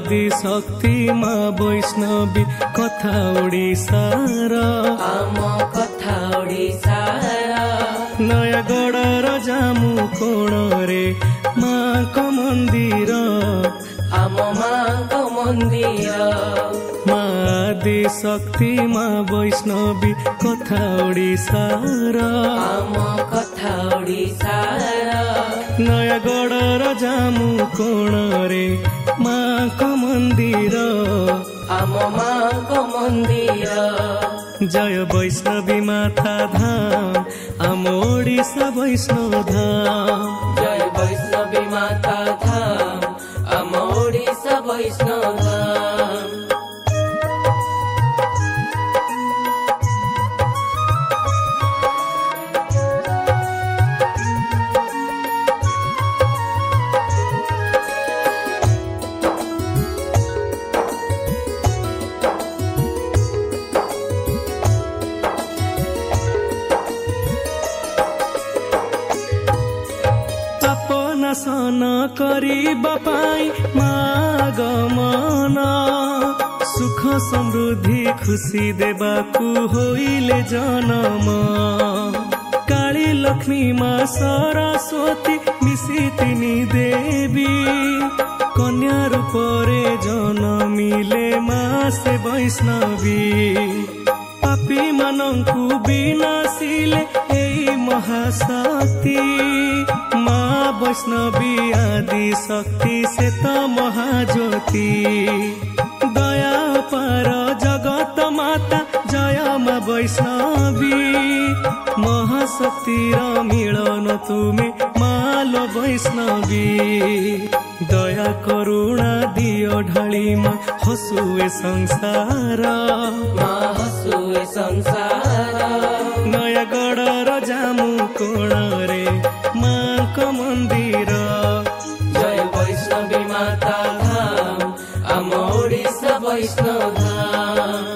आदि शक्ति माँ वैष्णवी कथा ओडिशार आम कथा ओडिशार नयागढ़ जामु कोणरे माँ को मंदिर आम माँ को मंदिर माँ आदि शक्ति माँ वैष्णवी कथा ओडिशार आम कथा ओडिशार नयागढ़ जामु कोणरे माँ को मंदिर आम माँ को मंदिर जय वैष्णवी माता धाम आम ओडिशा वैष्णव धाम जय वैष्णवी माता धाम आम ओडिशा वैष्णव धाम सन करिबा पाई मागमन सुख समृद्धि खुशी देबाकू होइले जन्म काली लक्ष्मी माँ सरस्वती मिसी तिनी देवी कन्या रूपरे जन्मिले माँ से वैष्णवी पापी मानंकु विनाशिले एई महाशक्ति माँ वैष्णवी आदि शक्ति से तो महाज्योति दया पार जगत माता जय माँ वैष्णवी महाशक्तिर मिलन तुमे मालो वैष्णवी दया करुणा दियो ढाली माँ हसुए संसार माँ हसुए संसार नयागढ़ जामु कोणरे माँ को मंदिर जय वैष्णवी माता धाम आम ओडिशा वैष्णव धाम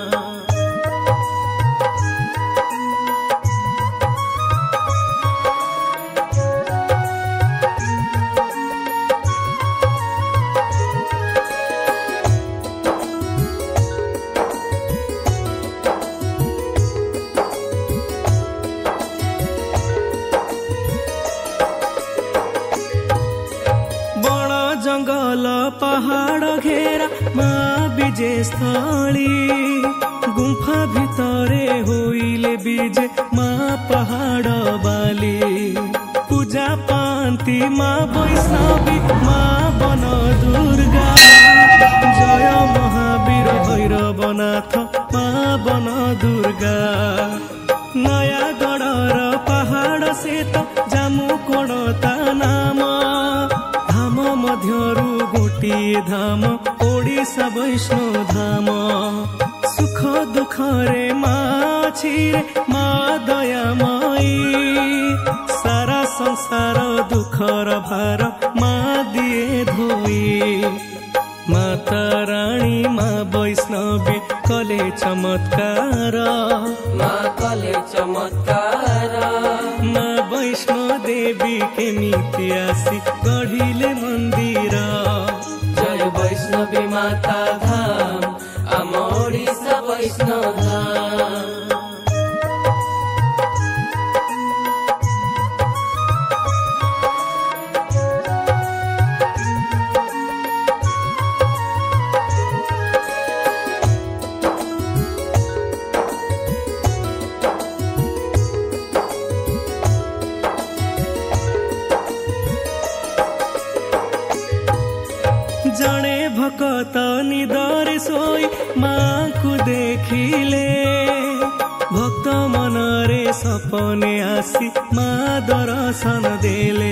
जंगल पहाड़ घेरा माँ विजय स्थली गुम्फा भितरे होइले विजय माँ पहाड़ बाली पूजा पांति माँ वैष्णवी माँ बन दुर्गा जय महावीर भैरवनाथ माँ बन दुर्गा नयागढ़ पहाड़ से तो जामु कोणता नाम मध्यरु गोटिए धाम ओडिशा वैष्णव धाम सुख दुख रे माँ छिरे माँ दयामयी सारा संसार दुखर भार माँ दिए धोई माता रानी माँ वैष्णवी कले चमत्कार माँ कले चमत्कार माँ वैष्णो देवी केमिति आसी गढ़िले मंदिर जय वैष्णवी माता धाम आम ओडिशा वैष्णव धाम जड़े भकत निदरे सोई माँ को देखिले भक्त मनरे सपने आसी माँ दर्शन देले।